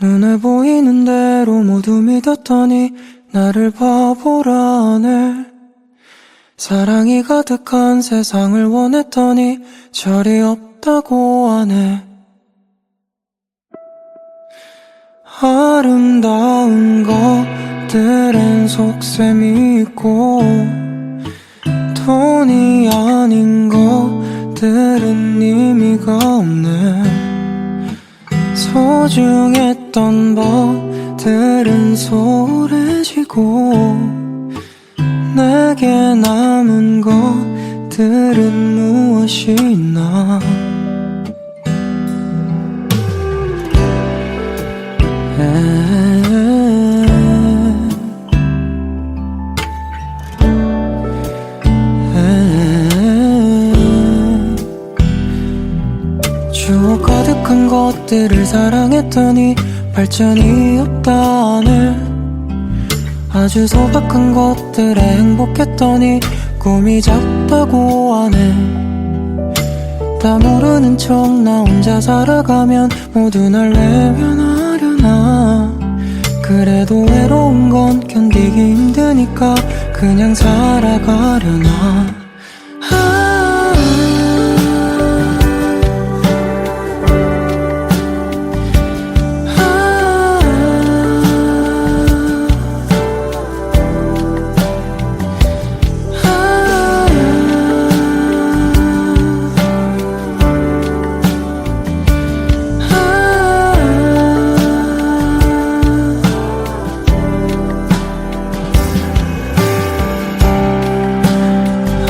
눈에 보이는 대로 모두 믿었더니 나를 바보라네. 사랑이 가득한 세상을 원했더니 절이 없다고 하네. 아름다운 것들엔 속셈이 있고 돈이 아닌 것들은 의미가 없네. 소중했던 것들은 소홀해지고 내게 남은 것들은 무엇이 있나. 추억 가득한 것들을 사랑했더니 발전이 없다네. 아주 소박한 것들에 행복했더니 꿈이 작다고 하네. 다 모르는 척 나 혼자 살아가면 모두 날 외면하려나. 그래도 외로운 건 견디기 힘드니까 그냥 살아가려나.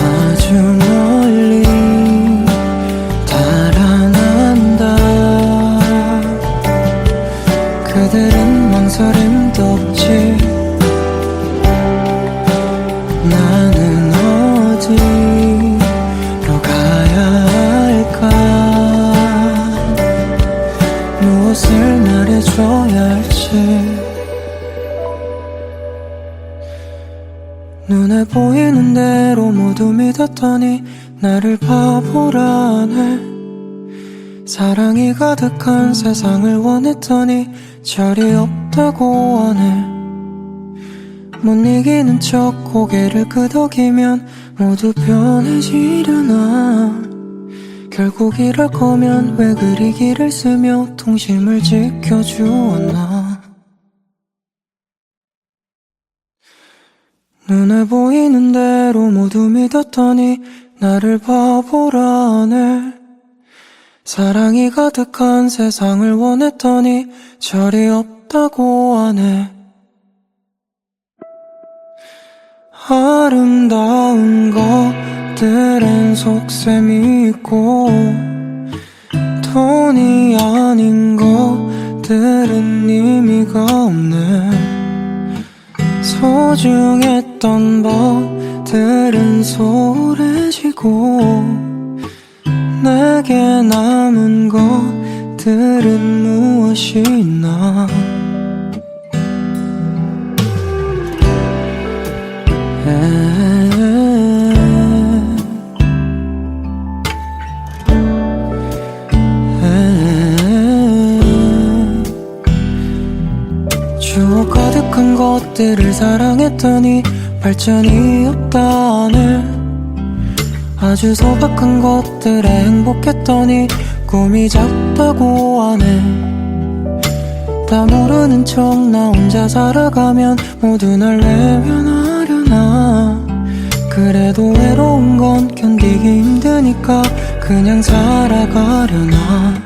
아주 멀리 달아난다. 그들은 망설임도 없지. 나는 어디로 가야 할까. 무엇을 말해줘야 할지. 눈에 보이는 대로 모두 믿었더니 나를 바보라네. 사랑이 가득한 세상을 원했더니 절이 없다고 하네. 못 이기는 척 고개를 끄덕이면 모두 편해지려나. 결국 이럴 거면 왜 그리 길을 쓰며 동심을 지켜주었나. 눈에 보이는 대로 모두 믿었더니 나를 바보라네. 사랑이 가득한 세상을 원했더니 절이 없다고 하네. 아름다운 것들엔 속셈이 있고 돈이 아닌 것들은 의미가 없네. 소중했던 것들은 소홀해지고 내게 남은 것들은 무엇이 있나. 추억 가득한 것들을 사랑했더니 발전이 없다네. 아주 소박한 것들에 행복했더니 꿈이 작다고 하네. 다 모르는 척 나 혼자 살아가면 모두 날 외면하려나. 그래도 외로운 건 견디기 힘드니까 그냥 살아가려나.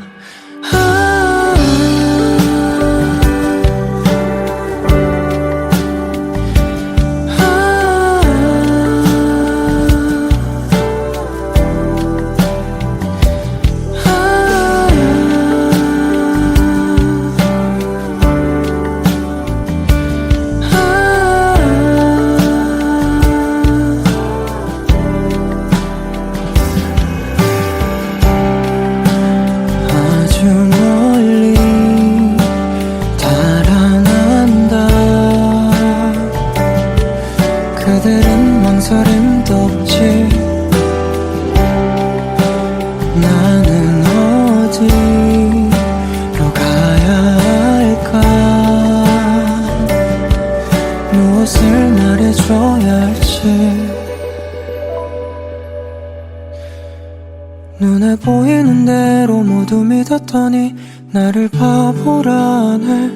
보이는 대로 모두 믿었더니 나를 바보라네.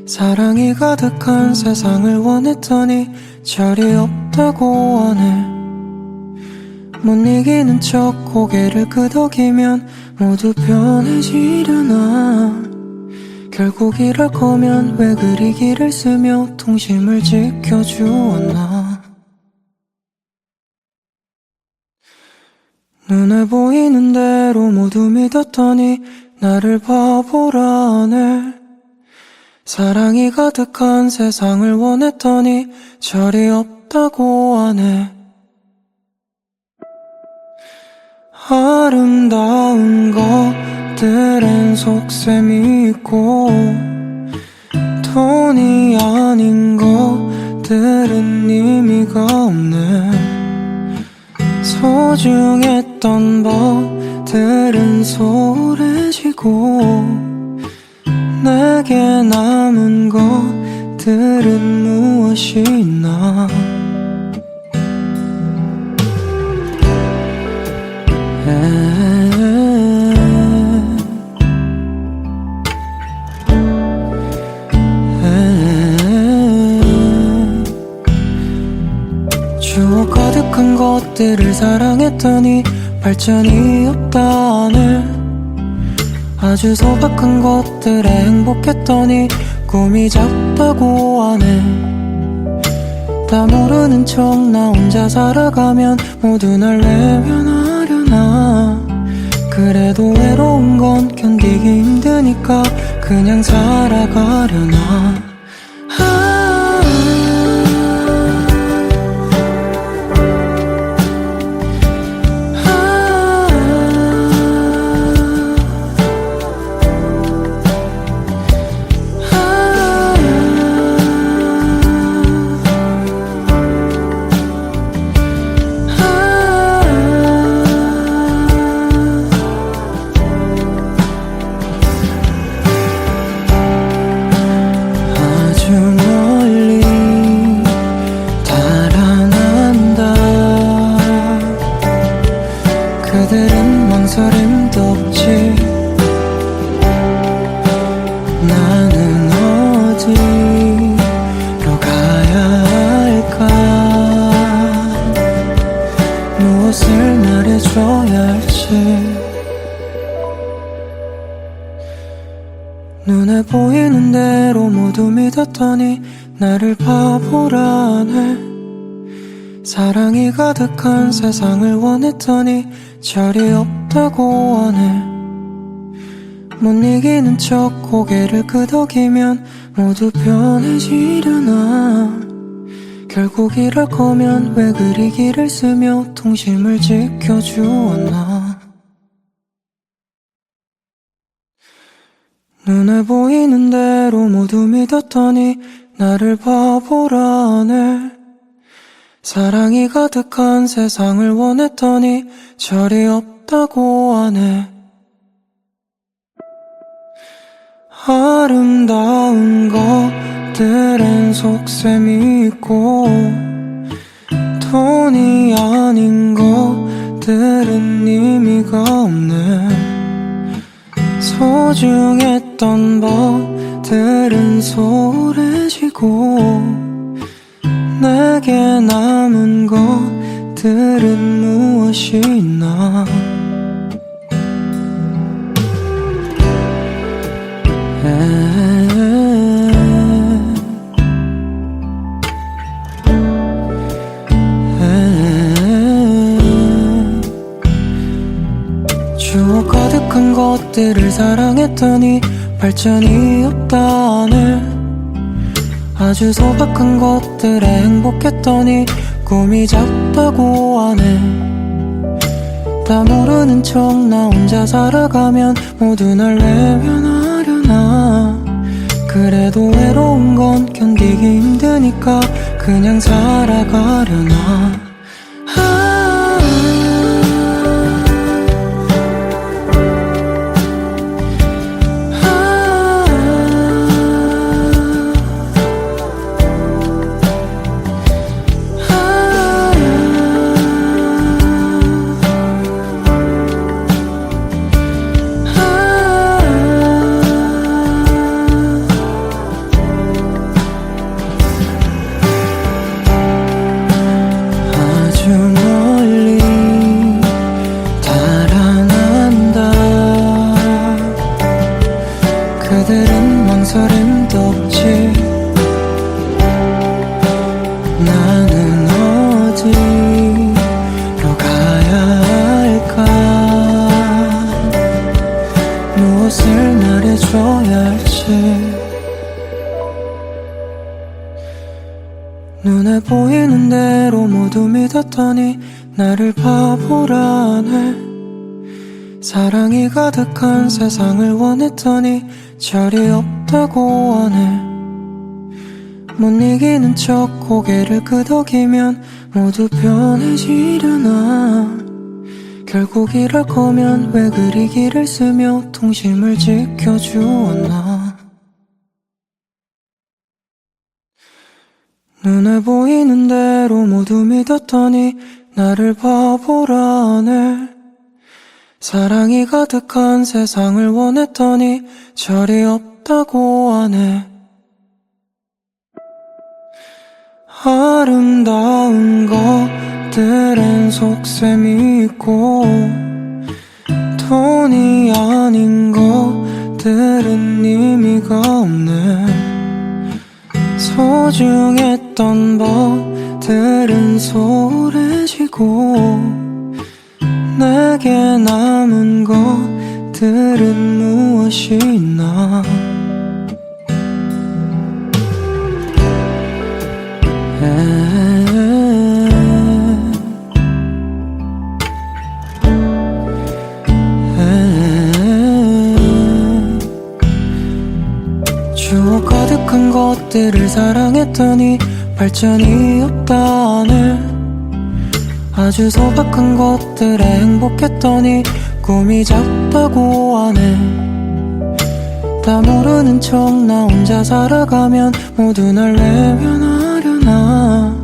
사랑이 가득한 세상을 원했더니 절이 없다고 하네. 못 이기는 척 고개를 끄덕이면 모두 편해지려나. 결국 이럴 거면 왜 그리 길을 쓰며 동심을 지켜주었나. 눈에 보이는 대로 모두 믿었더니 나를 바보라네. 사랑이 가득한 세상을 원했더니 절이 없다고 하네. 아름다운 것들엔 속셈이 있고 돈이 아닌 것들은 의미가 없네. 소중했던 것들은 소홀해지고 내게 남은 것들은 무엇이 있나. 추억 가득한 것들을 사랑했더니 발전이 없다네. 아주 소박한 것들에 행복했더니 꿈이 작다고 하네. 다 모르는 척 나 혼자 살아가면 모두 날 외면하려나. 그래도 외로운 건 견디기 힘드니까 그냥 살아가려나. 그들은 망설임도 없지. 나는 어디로 가야 할까. 무엇을 말해줘야 할지. 눈에 보이는 대로 모두 믿었더니 나를 바보라네. 사랑이 가득한 세상을 원했더니 절이 없다고 하네. 못 이기는 척 고개를 끄덕이면 모두 편해지려나. 결국 이럴 거면 왜 그리 길을 쓰며 동심을 지켜주었나. 눈에 보이는 대로 모두 믿었더니 나를 바보라네. 사랑이 가득한 세상을 원했더니 절이 없다고 하네. 아름다운 것들엔 속셈이 있고 돈이 아닌 것들은 의미가 없네. 소중했던 것들은 소홀해지고 내게 남은 것들은 무엇이 있나. 추억 가득한 것들을 사랑했더니 발전이 없다네. 아주 소박한 것들에 행복했더니 꿈이 작다고 하네. 다 모르는 척 나 혼자 살아가면 모두 날 외면하려나. 그래도 외로운 건 견디기 힘드니까 그냥 살아가려나. 그들은 망설임도 없지. 나는 어디로 가야 할까? 무엇을 말해줘야 할지. 눈에 보이는 대로 모두 믿었더니 나를 바보라네. 사랑이 가득한 세상을 원했더니 절이 없다고 하네. 못 이기는 척 고개를 끄덕이면 모두 편해지려나. 결국 이럴 거면 왜 그리 길을 쓰며 통심을 지켜주었나. 눈에 보이는 대로 모두 믿었더니 나를 바보라네. 사랑이 가득한 세상을 원했더니 절이 없다고 하네. 아름다운 것들엔 속셈이 있고 돈이 아닌 것들은 의미가 없네. 소중했던 것들은 소홀해지고 내게 남은 것들은 무엇이 있나. 추억 가득한 것들을 사랑했더니 발전이 없다네. 아주 소박한 것들에 행복했더니 꿈이 작다고 하네. 다 모르는 척 나 혼자 살아가면 모두 날 외면하려나.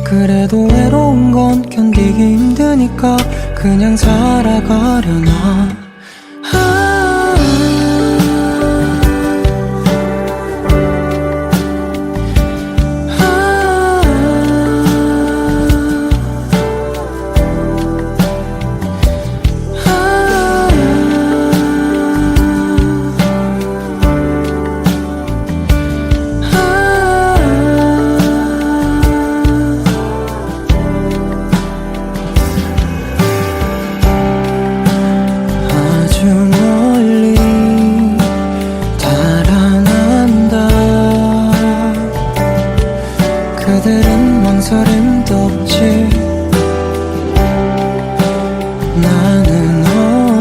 그래도 외로운 건 견디기 힘드니까 그냥 살아가려나. 아주 멀리 달아난다. 그들은 망설임도 없지. 나는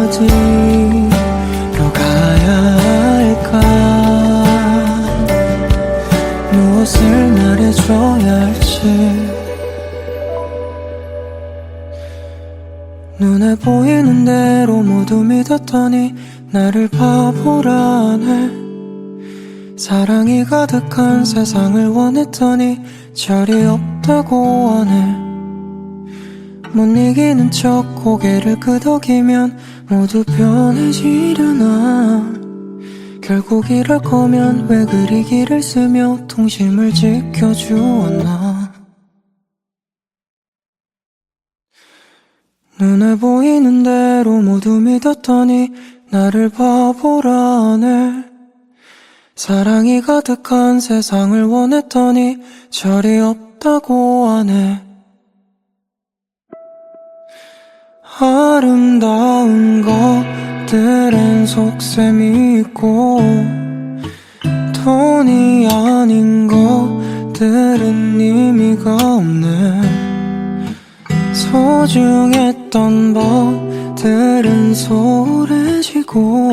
어디로 가야 할까? 무엇을 말해줘야 할지. 눈에 보이는 대로 모두 믿었더니 나를 바보라네. 사랑이 가득한 세상을 원했더니 절이 없다고 하네. 못 이기는 척 고개를 끄덕이면 모두 편해지려나. 결국 이럴 거면 왜 그리 길을 쓰며 통심을 지켜주었나. 눈에 보이는 대로 모두 믿었더니 나를 바보라네. 사랑이 가득한 세상을 원했더니 절이 없다고 하네. 아름다운 것들엔 속셈이 있고 돈이 아닌 것들은 의미가 없네. 소중했던 것들은 소홀해지고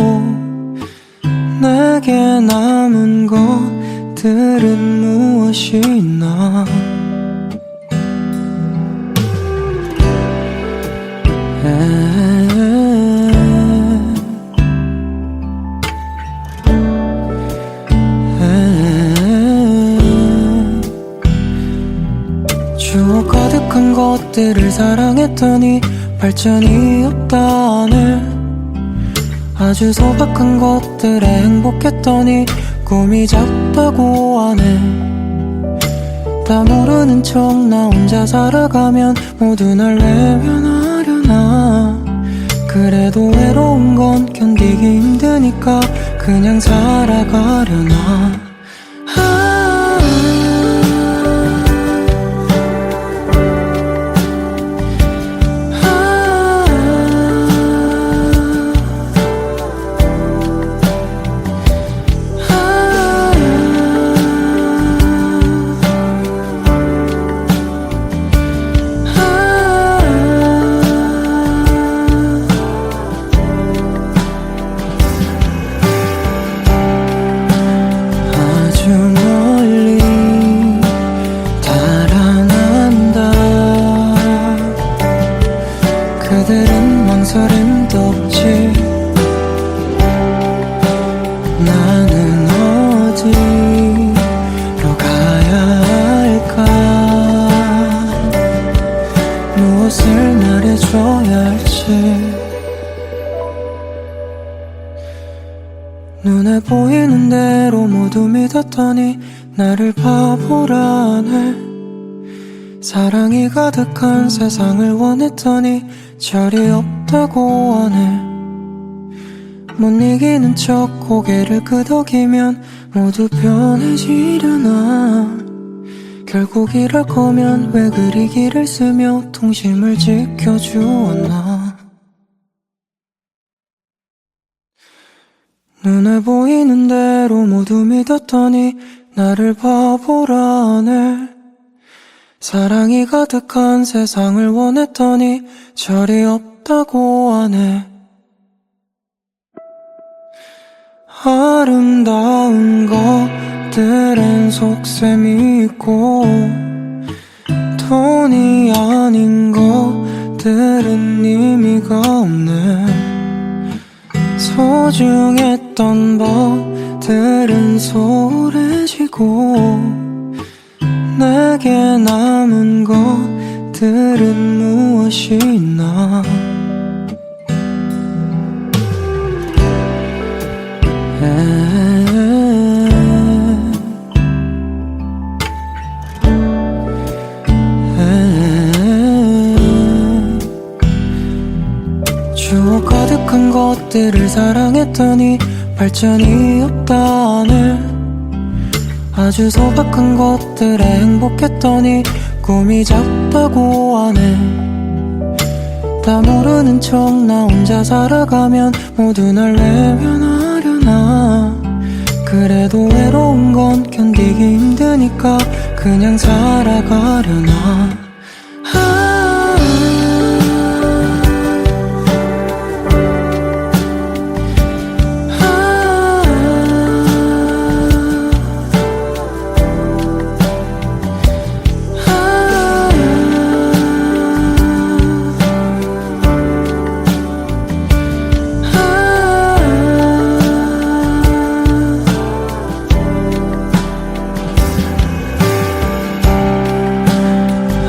내게 남은 것들은 무엇이 있나. 추억 가득한 것들을 사랑했더니 발전이 없다네. 아주 소박한 것들에 행복했더니 꿈이 작다고 하네. 다 모르는 척 나 혼자 살아가면 모두 날 외면하려나. 그래도 외로운 건 견디기 힘드니까 그냥 살아가려나. 아주 멀리 달아난다. 그들은 망설임도 없지. 나는 어디로 가야 할까. 무엇을 말해줘야 할지. 눈에 보이는 대로 모두 믿었더니 나를 바보라네. 사랑이 가득한 세상을 원했더니 절이 없다고 하네. 못 이기는 척 고개를 끄덕이면 모두 편해지려나. 결국 이럴 거면 왜 그리 길을 쓰며 동심을 지켜주었나. 눈에 보이는 대로 모두 믿었더니 나를 바보라네. 사랑이 가득한 세상을 원했더니 절이 없다고 하네. 아름다운 것들엔 속셈이 있고 돈이 아닌 것들은 의미가 없네. 소중했던 것들은 소홀해지고 내게 남은 것들은 무엇이 있나. 추억 가득한 것들을 사랑했더니 발전이 없다네. 아주 소박한 것들에 행복했더니 꿈이 작다고 하네. 다 모르는 척 나 혼자 살아가면 모두 날 외면하려나. 그래도 외로운 건 견디기 힘드니까 그냥 살아가려나.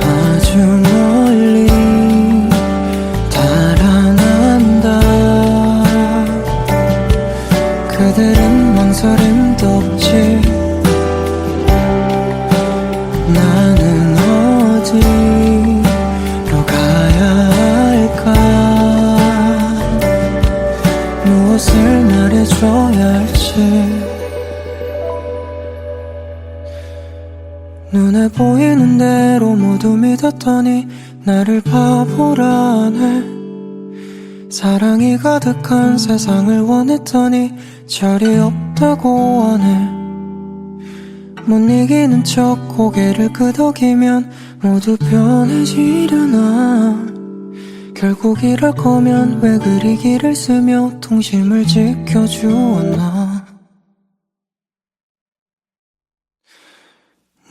아주 멀리 달아난다. 그들은 망설임도 없지. 나는 어디로 가야 할까. 무엇을 말해줘야 할지. 눈에 보이는 대로 모두 믿었더니 나를 바보라네. 사랑이 가득한 세상을 원했더니 절이 없다고 하네. 못 이기는 척 고개를 끄덕이면 모두 편해지려나. 결국 이럴 거면 왜 그리 길을 쓰며 동심을 지켜주었나.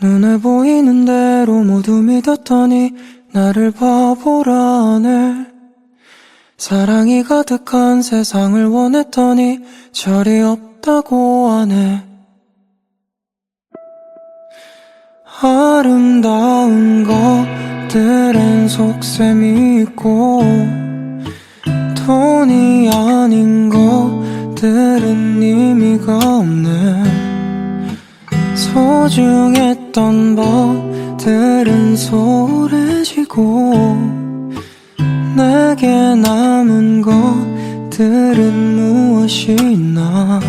눈에 보이는 대로 모두 믿었더니 나를 바보라네. 사랑이 가득한 세상을 원했더니 절이 없다고 하네. 아름다운 것들엔 속셈이 있고 돈이 아닌 것들은 의미가 없네. 소중했던 것들은 소홀해지고 내게 남은 것들은 무엇이 있나.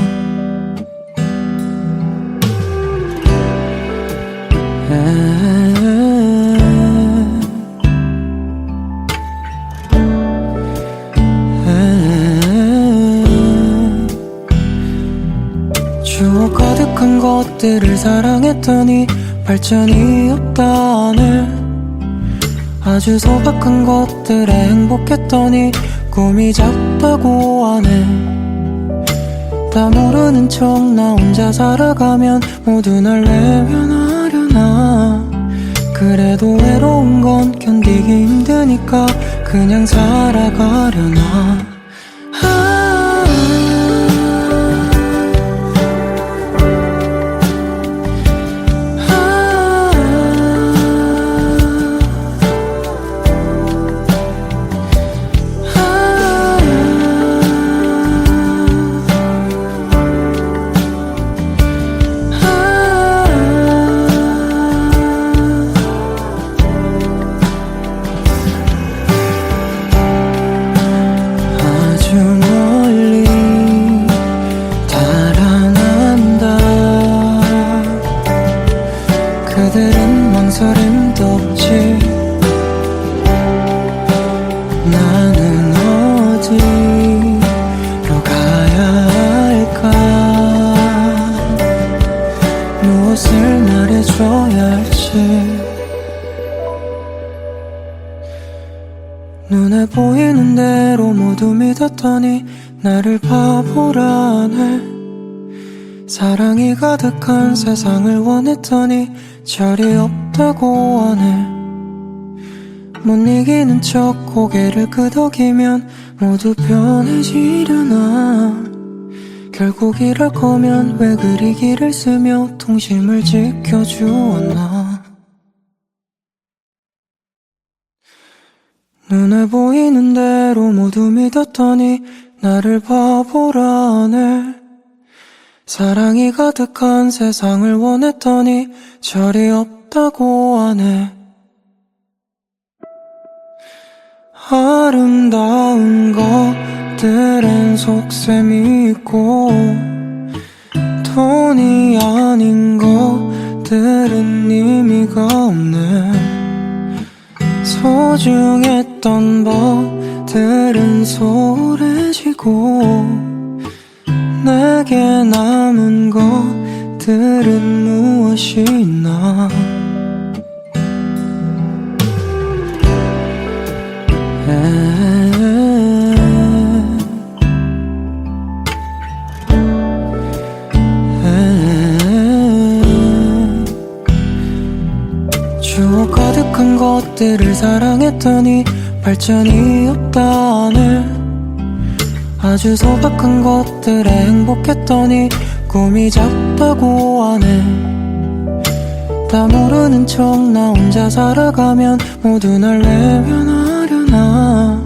추억 가득한 것들을 사랑했더니 발전이 없다네. 아주 소박한 것들에 행복했더니 꿈이 작다고 하네. 다 모르는 척 나 혼자 살아가면 모두 날 외면하려나. 그래도 외로운 건 견디기 힘드니까 그냥 살아가려나. 아주 멀리 달아난다. 그들은 망설임도 없지. 나는 어디로 가야 할까. 무엇을 말해줘야 할지. 눈에 보이는 대로 모두 믿었더니 나를 바보라네. 사랑이 가득한 세상을 원했더니 절이 없다고 하네. 못 이기는 척 고개를 끄덕이면 모두 편해지려나. 결국 이럴 거면 왜 그리 길을 쓰며 통심을 지켜주었나. 눈에 보이는 대로 모두 믿었더니 나를 바보라네. 사랑이 가득한 세상을 원했더니 절이 없다고 하네. 아름다운 것들엔 속셈이 있고 돈이 아닌 것들은 의미가 없네. 소중했던 것들은 소홀해지고 내게 남은 것들은 무엇이 있나. 추억 가득한 것들을 사랑했더니 발전이 없다네. 아주 소박한 것들에 행복했더니 꿈이 작다고 하네. 다 모르는 척 나 혼자 살아가면 모두 날 외면하려나.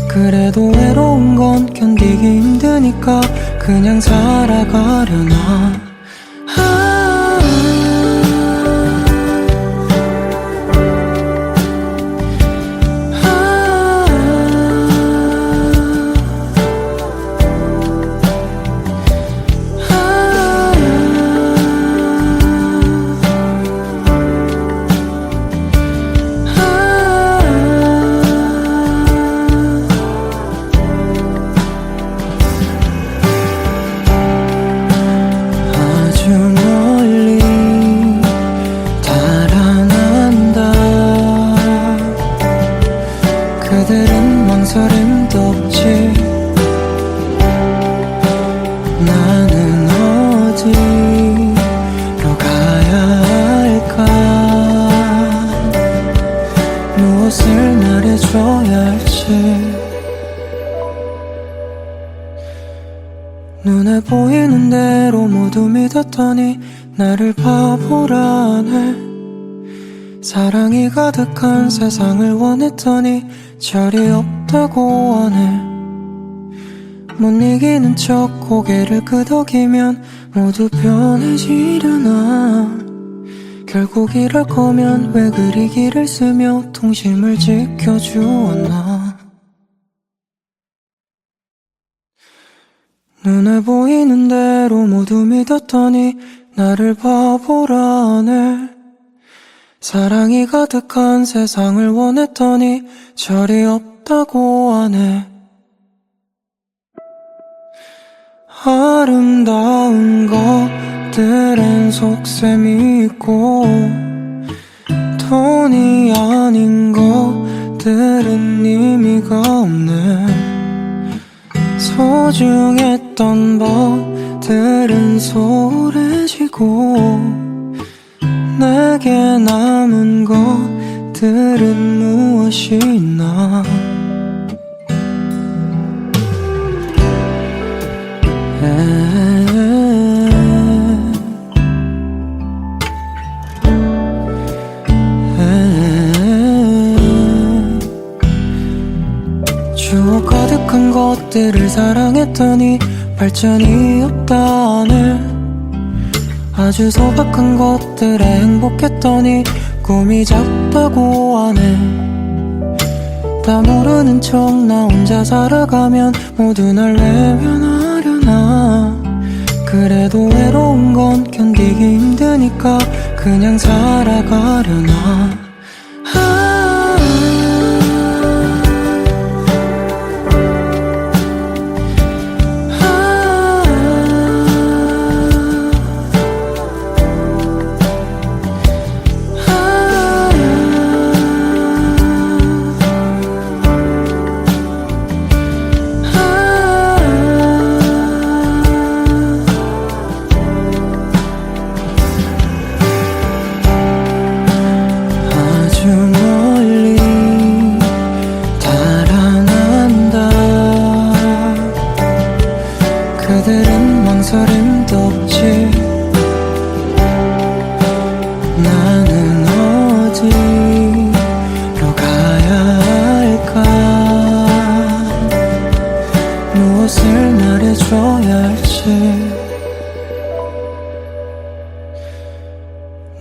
그래도 외로운 건 견디기 힘드니까 그냥 살아가려나. 아주 멀리 달아난다. 그들은 망설임도 없지. 나는 어디로 가야 할까. 무엇을 말해줘야 할지. 눈에 보이는 대로 모두 믿었더니 나를 바보라네. 사랑이 가득한 세상을 원했더니 절이 없다고 하네. 못 이기는 척 고개를 끄덕이면 모두 편해지려나. 결국 이럴 거면 왜 그리 길을 쓰며 통심을 지켜주었나. 눈에 보이는 대로 모두 믿었더니 나를 바보라네. 사랑이 가득한 세상을 원했더니 절이 없다고 하네. 아름다운 것 것들엔 속셈이 있고 돈이 아닌 것들은 의미가 없네. 소중했던 것들은 소홀해지고 내게 남은 것들은 무엇이 있나. 추억 가득한 것들을 사랑했더니 발전이 없다네. 아주 소박한 것들에 행복했더니 꿈이 작다고 하네. 다 모르는 척 나 혼자 살아가면 모두 날 외면하려나. 그래도 외로운 건 견디기 힘드니까 그냥 살아가려나. 아주 멀리 달아난다. 그들은 망설임도 없지. 나는 어디로 가야 할까. 무엇을 말해줘야 할지.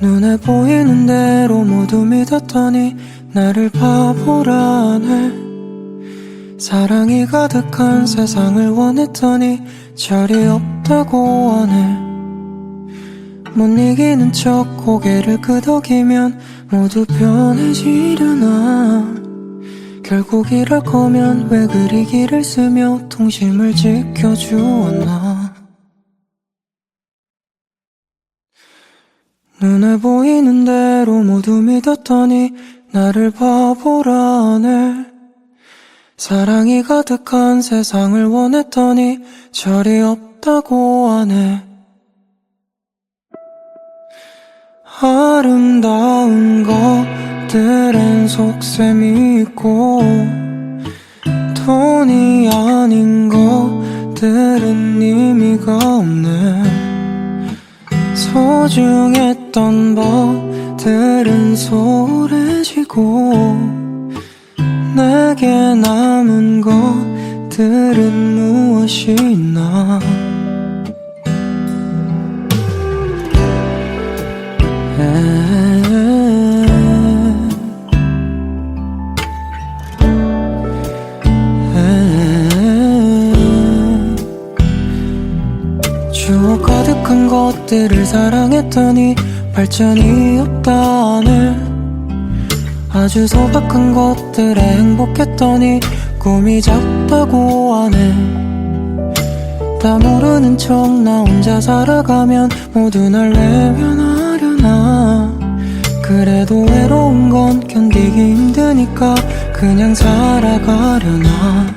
눈에 보이는 대로 모두 믿었더니 나를 바보라네. 사랑이 가득한 세상을 원했더니 절이 없다고 하네. 못 이기는 척 고개를 끄덕이면 모두 편해지려나. 결국 이럴 거면 왜 그리 길을 쓰며 동심을 지켜주었나. 눈에 보이는 대로 모두 믿었더니 나를 바보라네. 사랑이 가득한 세상을 원했더니 절이 없다고 하네. 아름다운 것들엔 속셈이 있고 돈이 아닌 것들은 의미가 없네. 소중했던 것들은 소홀해지고 내게 남은 것들은 무엇이 있나. 추억 가득한 것들을 사랑했더니 발전이 없다네. 아주 소박한 것들에 행복했더니 꿈이 작다고 하네. 다 모르는 척 나 혼자 살아가면 모두 날 외면하려나. 그래도 외로운 건 견디기 힘드니까 그냥 살아가려나.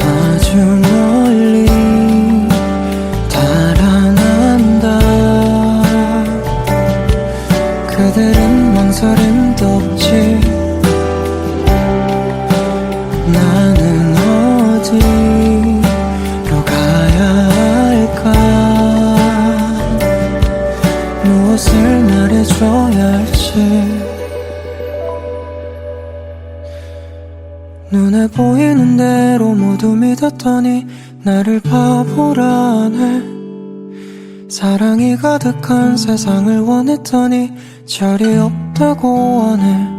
아주 멀리 달아난다. 그들은 망설임도 없지. 나는 어디로 가야 할까. 무엇을 말해줘야 할지. 눈에 보이는 대로 모두 믿었더니 나를 바보라네. 사랑이 가득한 세상을 원했더니 절이 없다고 하네.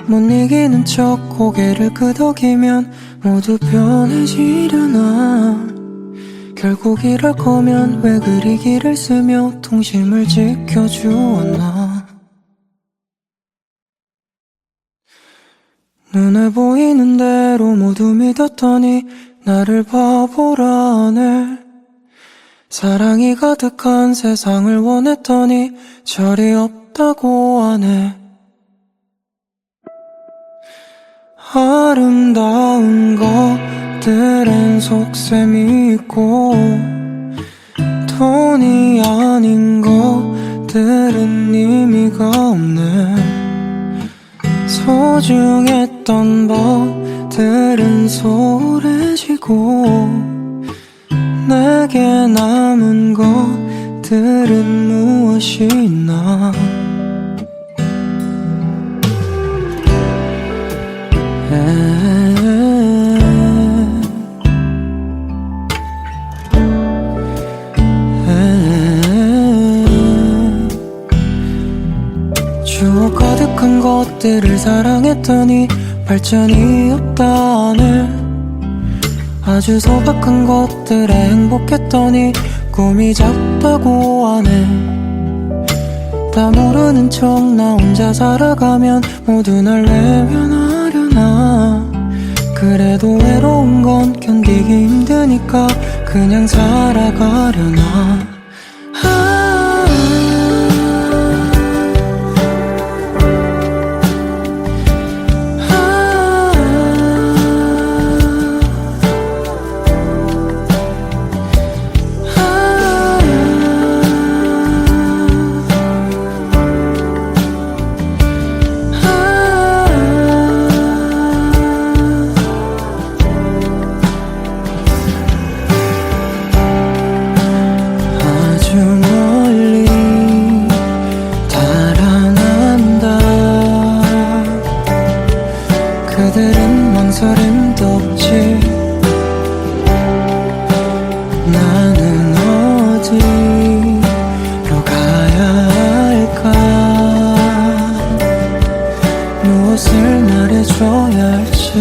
못 이기는 척 고개를 끄덕이면 모두 편해지려나. 결국 이럴 거면 왜 그리 길을 쓰며 통심을 지켜주었나. 눈에 보이는 대로 모두 믿었더니 나를 바보라 하네. 사랑이 가득한 세상을 원했더니 절이 없다고 하네. 아름다운 것들엔 속셈이 있고 돈이 아닌 것들은 의미가 없네. 소중했던 것들은 소홀해지고 내게 남은 것들은 무엇이 있나. 추억 가득한 것들을 사랑했더니 발전이 없다네. 아주 소박한 것들에 행복했더니 꿈이 작다고 하네. 다 모르는 척 나 혼자 살아가면 모두 날 외면하려나. 그래도 외로운 건 견디기 힘드니까 그냥 살아가려나. 그들은 망설임도 없지. 나는 어디로 가야 할까. 무엇을 말해줘야 할지.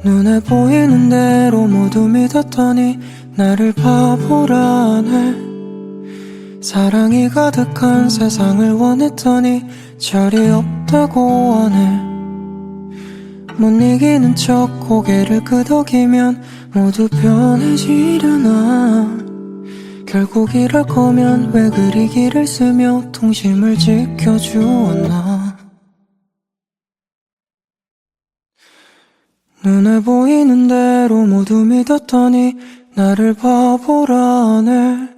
눈에 보이는 대로 모두 믿었더니 나를 바보라 하네. 사랑이 가득한 세상을 원했더니 절이 없다고 하네. 못 이기는 척 고개를 끄덕이면 모두 편해지려나. 결국 이럴 거면 왜 그리 길을 쓰며 통심을 지켜주었나. 눈에 보이는 대로 모두 믿었더니 나를 바보라 하네.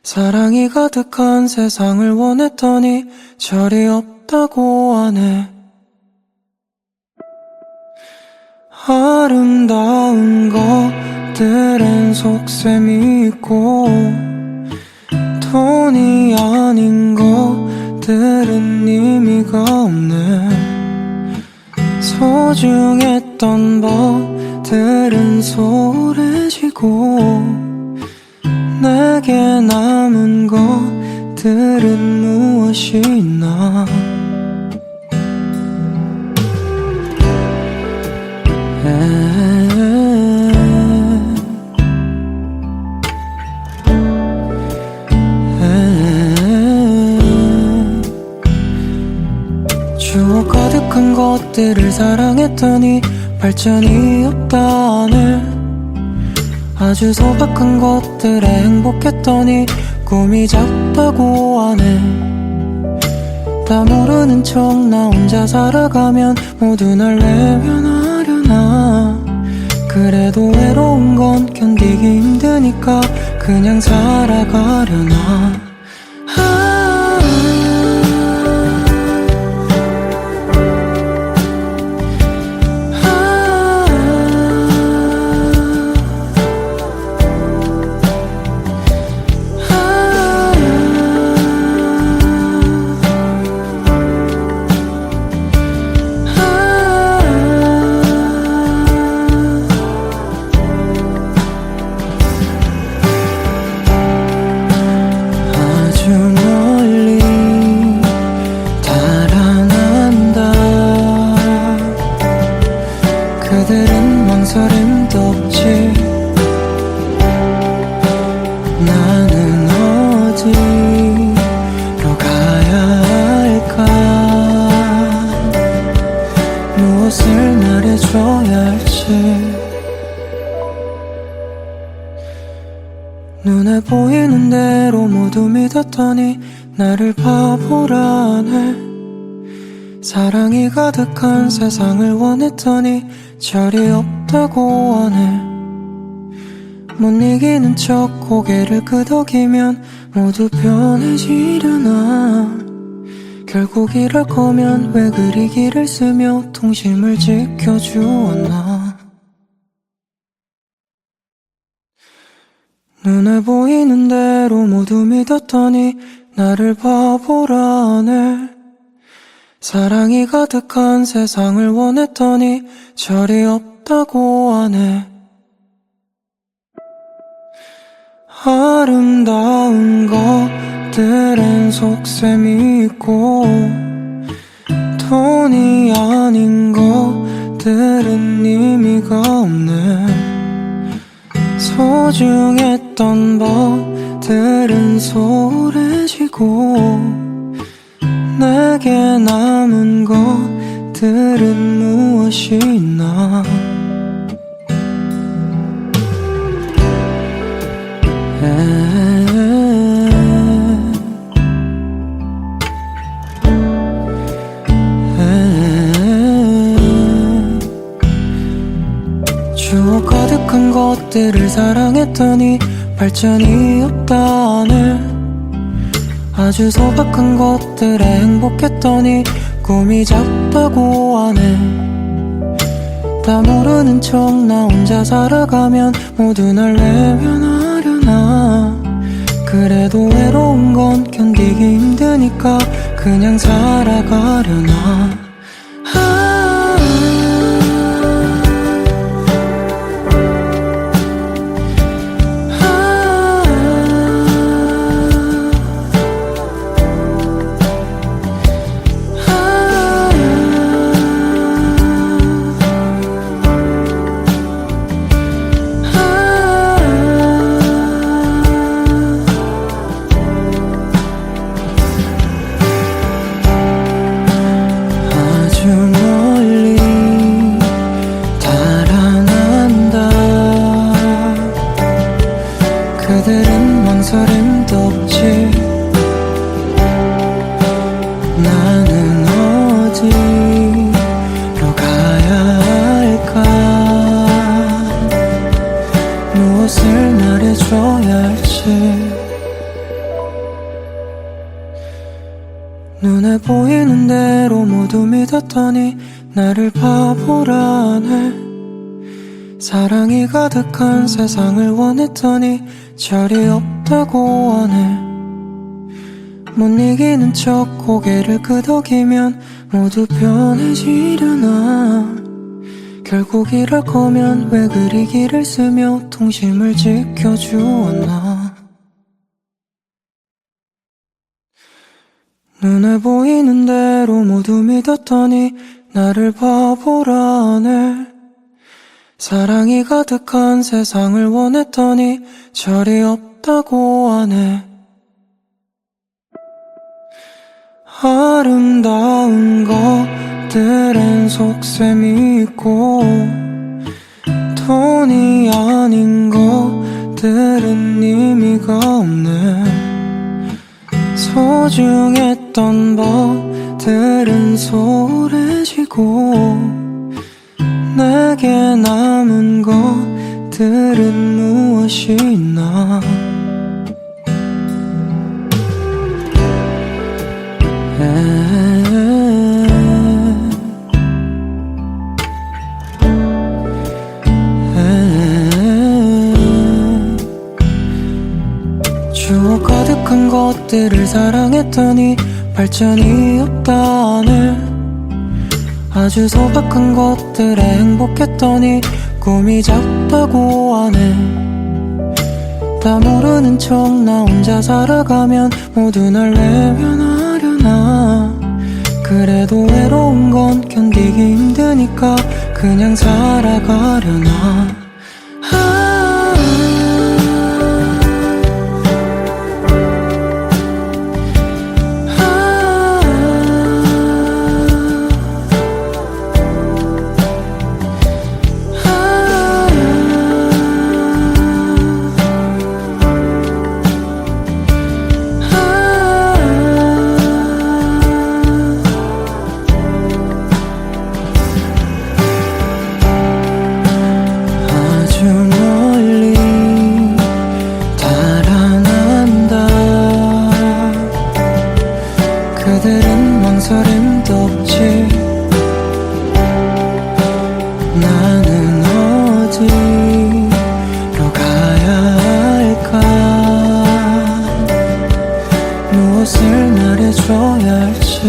사랑이 가득한 세상을 원했더니 절이 없다고 하네. 아름다운 것들엔 속셈이 있고 돈이 아닌 것들은 의미가 없네. 소중했던 것들은 소홀해지고 내게 남은 것들은 무엇이 있나. 추억 가득한 것들을 사랑했더니 발전이 없다네. 아주 소박한 것들에 행복했더니 꿈이 작다고 하네. 다 모르는 척 나 혼자 살아가면 모두 날 외면하려나. 그래도 외로운 건 견디기 힘드니까 그냥 살아가려나. 눈에 보이는 대로 모두 믿었더니 나를 바보라네. 사랑이 가득한 세상을 원했더니 절이 없다고 하네. 못 이기는 척 고개를 끄덕이면 모두 편해지려나. 결국 이럴 거면 왜 그리 길을 쓰며 통심을 지켜주었나. 눈에 보이는 대로 모두 믿었더니 나를 바보라네. 사랑이 가득한 세상을 원했더니 절이 없다고 하네. 아름다운 것들엔 속셈이 있고 돈이 아닌 것들은 의미가 없네. 소중했던 것들은 소홀해지고 내게 남은 것들은 무엇이 있나. 추억 가득한 것들을 사랑했더니 발전이 없다네. 아주 소박한 것들에 행복했더니 꿈이 작다고 하네. 다 모르는 척 나 혼자 살아가면 모두 날 외면하려나. 그래도 외로운 건 견디기 힘드니까 그냥 살아가려나. 그들은 망설임도 없지. 나는 어디로 가야 할까. 무엇을 말해줘야 할지. 눈에 보이는 대로 모두 믿었더니 나를 바보라네. 사랑이 가득한 세상을 원했더니 절이 없다고 하네. 못 이기는 척 고개를 끄덕이면 모두 편해지려나. 결국 이럴 거면 왜 그리 길을 쓰며 통심을 지켜주었나. 눈에 보이는 대로 모두 믿었더니 나를 바보라네. 사랑이 가득한 세상을 원했더니 절이 없다고 하네. 아름다운 것들엔 속셈이 있고 돈이 아닌 것들은 의미가 없네. 소중했던 것들은 소홀해지고 내게 남은 것들은 무엇이 있나. 추억 가득한 것들을 사랑했더니 발전이 없다네. 아주 소박한 것들에 행복했더니 꿈이 작다고 하네. 다 모르는 척 나 혼자 살아가면 모두 날 외면하려나. 그래도 외로운 건 견디기 힘드니까 그냥 살아가려나. 말해줘야 할지.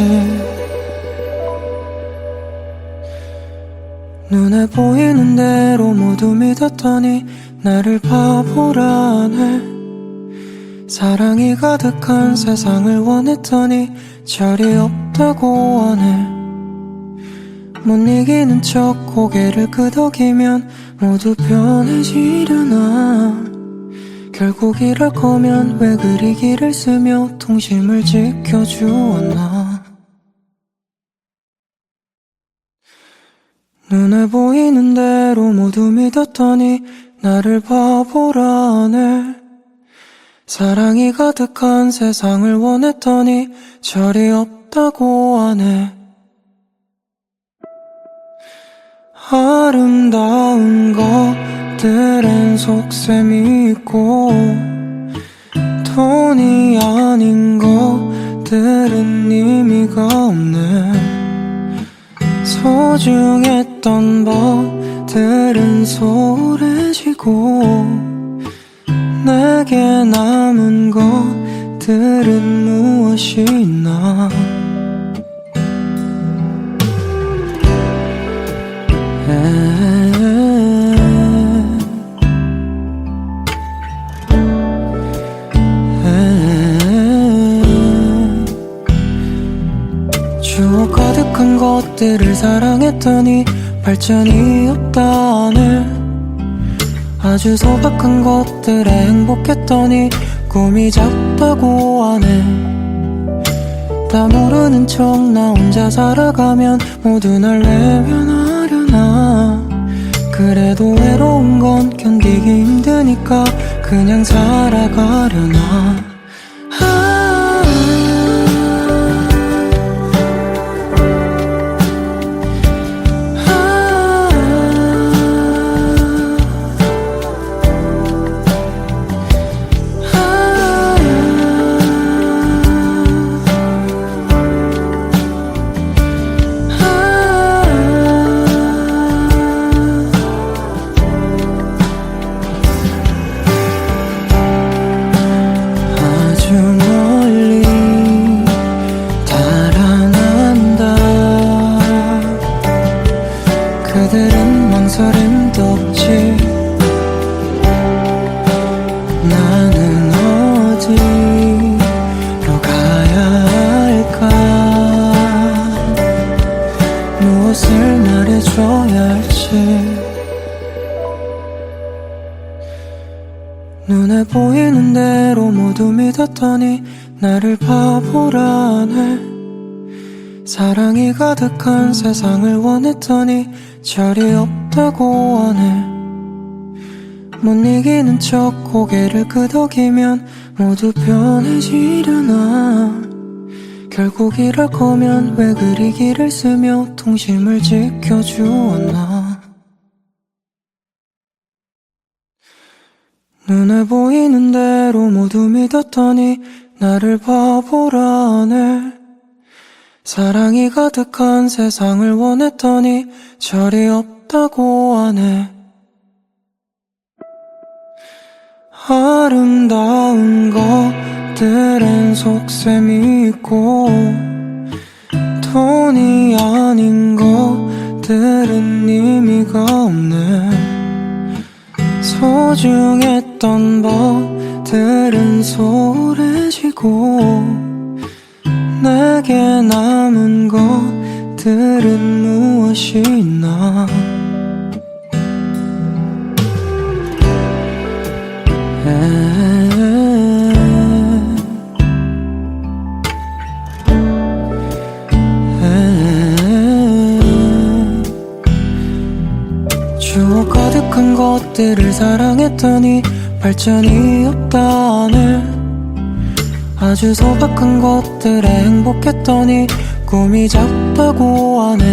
눈에 보이는 대로 모두 믿었더니 나를 바보라네. 사랑이 가득한 세상을 원했더니 절이 없다고 하네. 못 이기는 척 고개를 끄덕이면 모두 편해지려나. 결국 이럴 거면 왜 그리 길을 쓰며 통심을 지켜주었나. 눈에 보이는 대로 모두 믿었더니 나를 바보라네. 사랑이 가득한 세상을 원했더니 절이 없다고 하네. 아름다운 것들엔 속셈이 있고 돈이 아닌 것들은 의미가 없네. 소중했던 것들은 소홀해지고 내게 남은 것들은 무엇이 있나. 추억 가득한 것들을 사랑했더니 발전이 없다네. 아주 소박한 것들에 행복했더니 꿈이 작다고 하네. 다 모르는 척 나 혼자 살아가면 모두 날 외면하려나. 그래도 외로운 건 견디기 힘드니까 그냥 살아가려나. 그들은 망설임도 없지. 나는 어디로 가야 할까. 무엇을 말해줘야 할지. 눈에 보이는 대로 모두 믿었더니 나를 바보라네. 사랑이 가득한 세상을 원했더니 절이 없다고 하네. 못 이기는 척 고개를 끄덕이면 모두 편해지려나. 결국 이럴 거면 왜 그리 길을 쓰며 통심을 지켜주었나. 눈에 보이는 대로 모두 믿었더니 나를 바보라네. 사랑이 가득한 세상을 원했더니 절이 없다고 하네. 아름다운 것들엔 속셈이 있고 돈이 아닌 것들은 의미가 없네. 소중했던 것들은 소홀해지고 내게 남은 것들은 무엇이 있나. 추억 가득한 것들을 사랑했더니 발전이 없다네. 아주 소박한 것들에 행복했더니 꿈이 작다고 하네.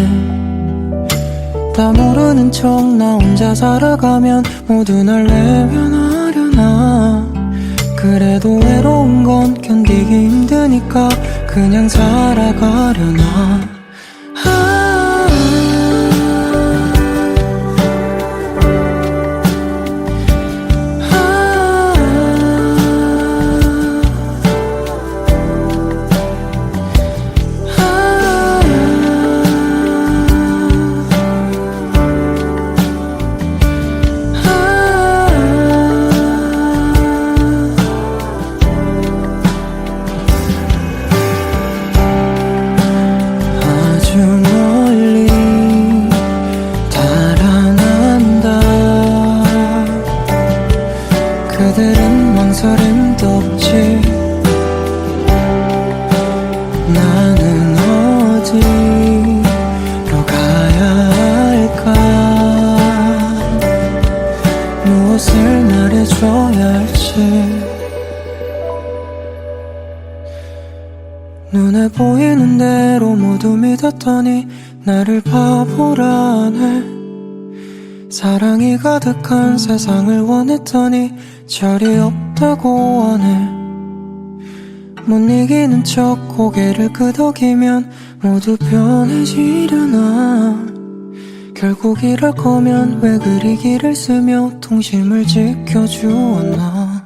다 모르는 척 나 혼자 살아가면 모두 날 외면하려나. 그래도 외로운 건 견디기 힘드니까 그냥 살아가려나. 그들은 망설임도 없지. 나는 어디로 가야 할까? 무엇을 말해줘야 할지. 눈에 보이는 대로 모두 믿었더니 나를 바보라네. 사랑이 가득한 세상을 원했더니 절이 없다고 하네. 못 이기는 척 고개를 끄덕이면 모두 편해지려나. 결국 이럴 거면 왜 그리 길을 쓰며 통심을 지켜주었나.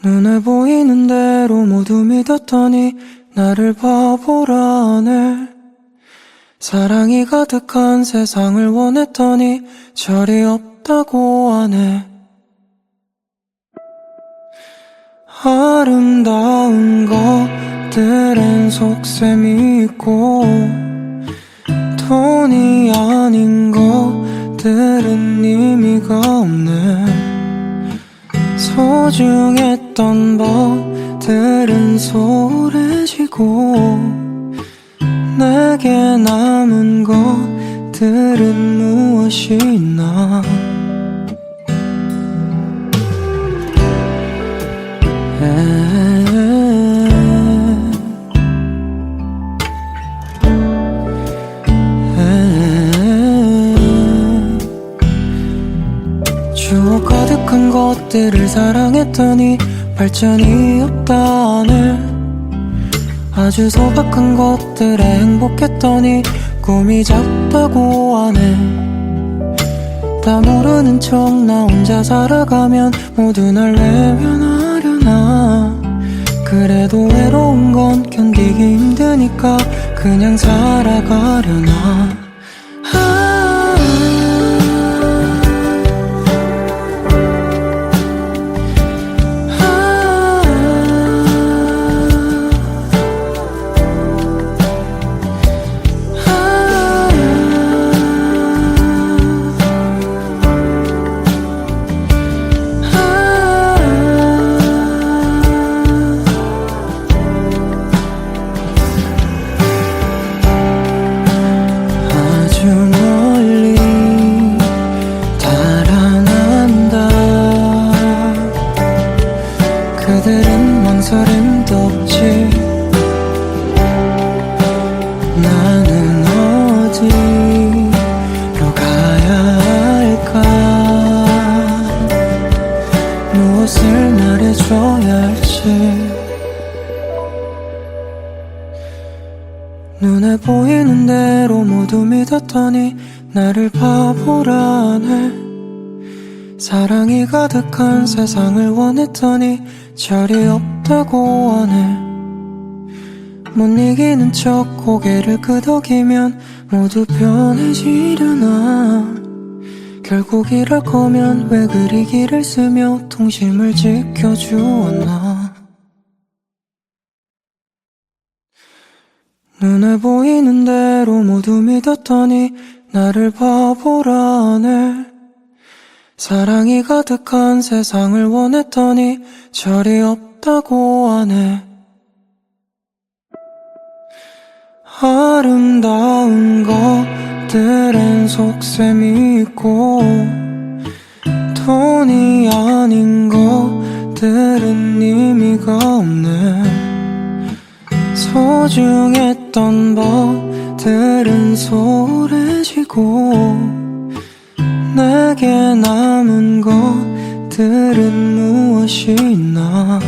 눈에 보이는 대로 모두 믿었더니 나를 바보라네. 사랑이 가득한 세상을 원했더니 절이 없다고 하네. 아름다운 것들엔 속셈이 있고 돈이 아닌 것들은 의미가 없네. 소중했던 것들은 소홀해지고 내게 남은 것들은 무엇이 있나. 추억 가득한 것들을 사랑했더니 발전이 없다네. 아주 소박한 것들에 행복했더니 꿈이 작다고 하네. 다 모르는 척 나 혼자 살아가면 모두 날 외면하려나. 그래도 외로운 건 견디기 힘드니까 그냥 살아가려나. 그들은 망설임도 없지. 나는 어디로 가야 할까? 무엇을 말해줘야 할지. 눈에 보이는 대로 모두 믿었더니 나를 바보라네. 사랑이 가득한 세상을 원했더니 절이 없다고 하네. 못 이기는 척 고개를 끄덕이면 모두 편해지려나. 결국 이럴 거면 왜 그리 길을 쓰며 통심을 지켜주었나. 눈에 보이는 대로 모두 믿었더니 나를 바보라네. 사랑이 가득한 세상을 원했더니 절이 없다고 하네. 아름다운 것들엔 속셈이 있고 돈이 아닌 것들은 의미가 없네. 소중했던 것들은 소홀해지고 내게 남은 것들은 무엇이 있나.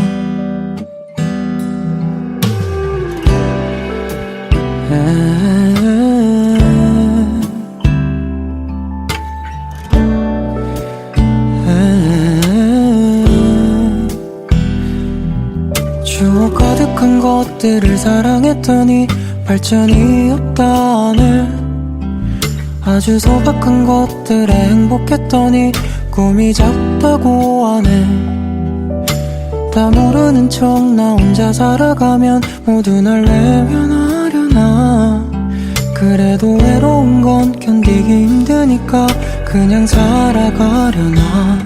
추억 가득한 것들을 사랑했더니 발전이 없다네. 아주 소박한 것들에 행복했더니 꿈이 작다고 하네. 다 모르는 척 나 혼자 살아가면 모두 날 외면하려나. 그래도 외로운 건 견디기 힘드니까 그냥 살아가려나.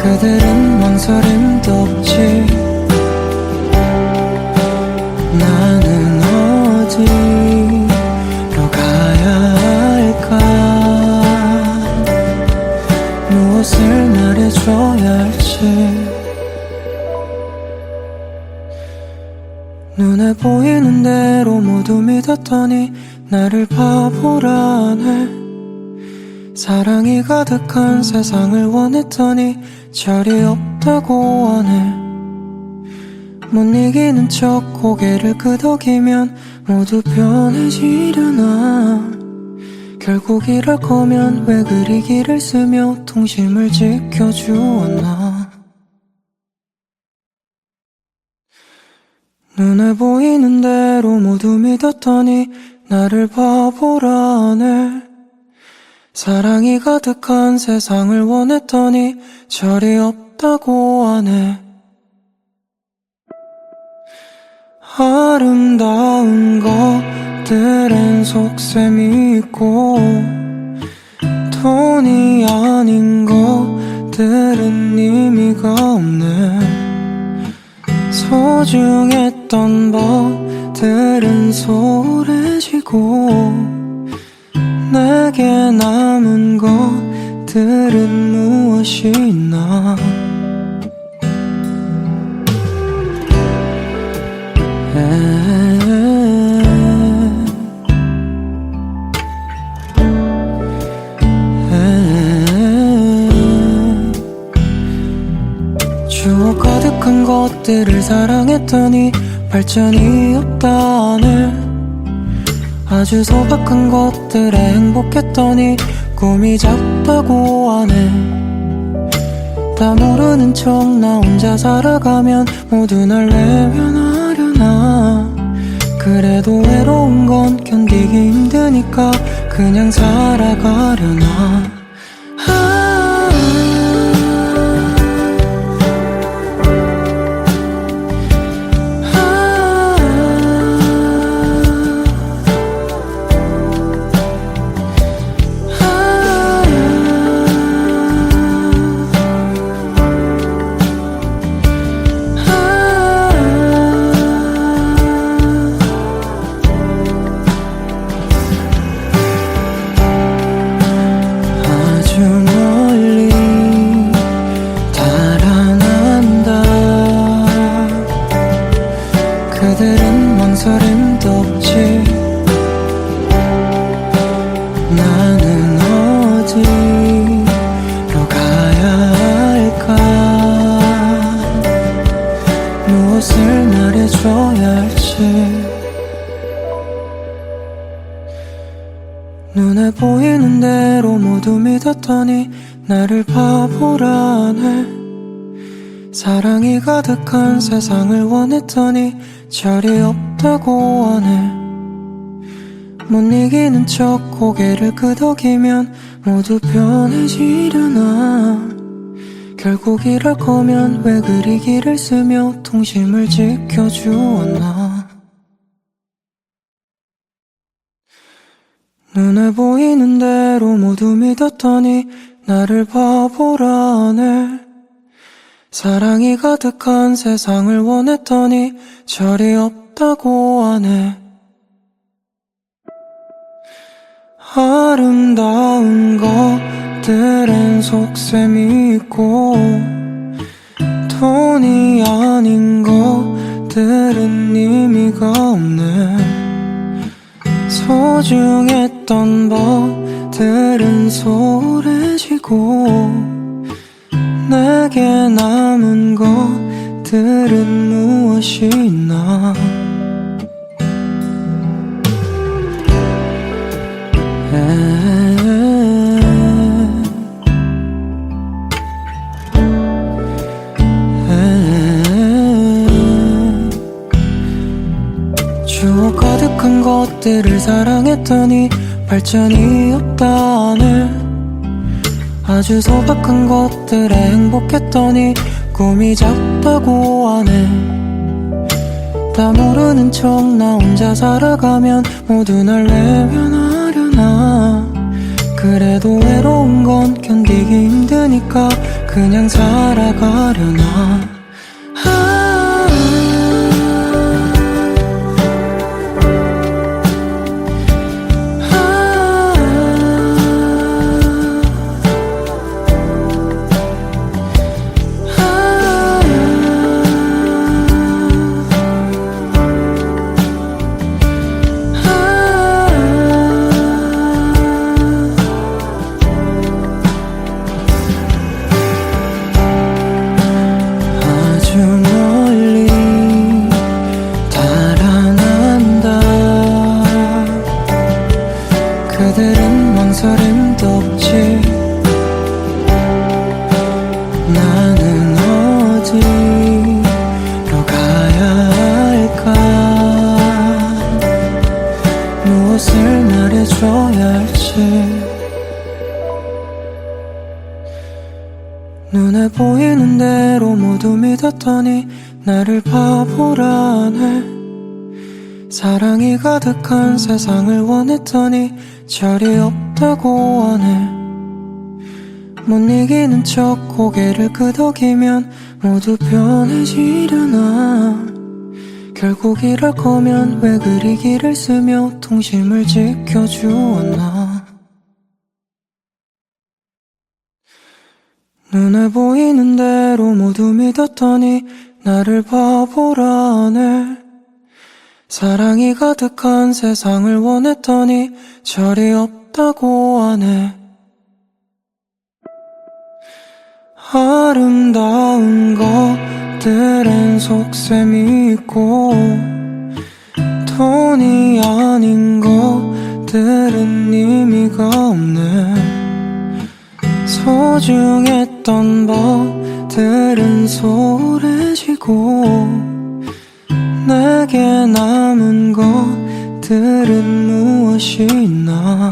그들은 망설임도 없지. 나는 어디로 가야 할까. 무엇을 말해줘야 할지. 눈에 보이는 대로 모두 믿었더니 나를 바보라네. 사랑이 가득한 세상을 원했더니 절이 없다고 하네. 못 이기는 척 고개를 끄덕이면 모두 편해지려나. 결국 이럴 거면 왜 그리 길을 쓰며 통심을 지켜주었나. 눈에 보이는 대로 모두 믿었더니 나를 바보라네. 사랑이 가득한 세상을 원했더니 절이 없다고 하네. 아름다운 것들엔 속셈이 있고 돈이 아닌 것들은 의미가 없네. 소중했던 것들은 소홀해지고 내게 남은 것들은 무엇이 있나. 추억 가득한 것들을 사랑했더니 발전이 없다네. 아주 소박한 것들에 행복했더니 꿈이 작다고 하네. 다 모르는 척 나 혼자 살아가면 모두 날 외면하려나. 그래도 외로운 건 견디기 힘드니까 그냥 살아가려나. 그들은 망설임도 없지. 나는 어디로 가야 할까. 무엇을 말해줘야 할지. 눈에 보이는 대로 모두 믿었더니 나를 바보라네. 사랑이 가득한 세상을 원했더니 절이 없다고 하네. 못 이기는 척 고개를 끄덕이면 모두 편해지려나. 결국 이럴 거면 왜 그리 길을 쓰며 통심을 지켜주었나. 눈에 보이는 대로 모두 믿었더니 나를 바보라네. 사랑이 가득한 세상을 원했더니 절이 없다고 하네. 아름다운 것들엔 속셈이 있고 돈이 아닌 것들은 의미가 없네. 소중했던 것들은 소홀해지고 내게 남은 것들은 무엇이 있나. 추억 가득한 것들을 사랑했더니 발전이 없다네. 아주 소박한 것들에 행복했더니 꿈이 작다고 하네. 다 모르는 척 나 혼자 살아가면 모두 날 외면하려나. 그래도 외로운 건 견디기 힘드니까 그냥 살아가려나. 아주 멀리 달아난다. 그들은 망설임도 없지. 나는 어디로 가야 할까. 무엇을 말해줘야 할지. 눈에 보이는 대로 모두 믿었더니 나를 바보라네. 사랑이 가득한 세상을 원했더니 절이 없다고 하네. 못 이기는 척 고개를 끄덕이면 모두 편해지려나. 결국 이럴 거면 왜 그리 길을 쓰며 통심을 지켜주었나. 눈에 보이는 대로 모두 믿었더니 나를 바보라네. 사랑이 가득한 세상을 원했더니 절이 없다고 하네. 아름다운 것들엔 속셈이 있고 돈이 아닌 것들은 의미가 없네. 소중했던 것들은 소홀해지고 내게 남은 것들은 무엇이 있나.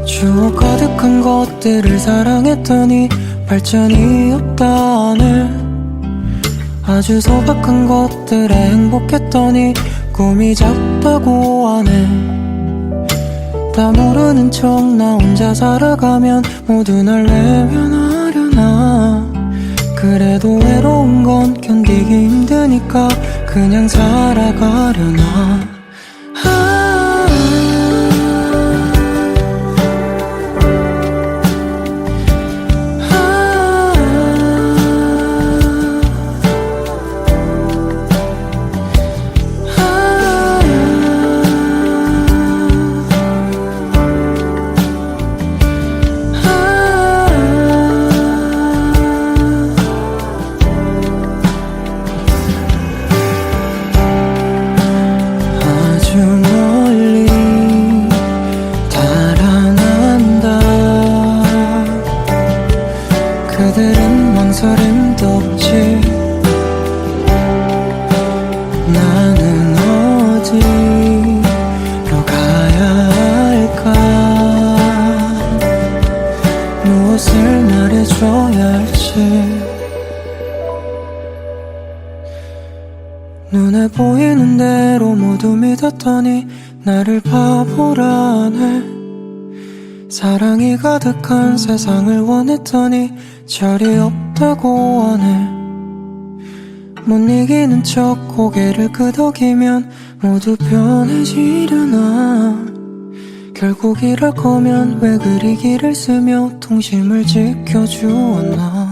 추억 가득한 것들을 사랑했더니 발전이 없다네. 아주 소박한 것들에 행복했더니 꿈이 작다고 하네. 다 모르는 척 나 혼자 살아가면 모두 날 외면하려나. 그래도 외로운 건 견디기 힘드니까 그냥 살아가려나. 아주 멀리 달아난다. 그들은 망설임도 없지. 나는 어디로 가야 할까. 무엇을 말해줘야 할지. 눈에 보이는 대로 모두 믿었더니 나를 바보라네. 사랑이 가득한 세상을 원했더니 절이 없다고 하네. 못 이기는 척 고개를 끄덕이면 모두 편해지려나. 결국 이럴 거면 왜 그리 길을 쓰며 통심을 지켜주었나.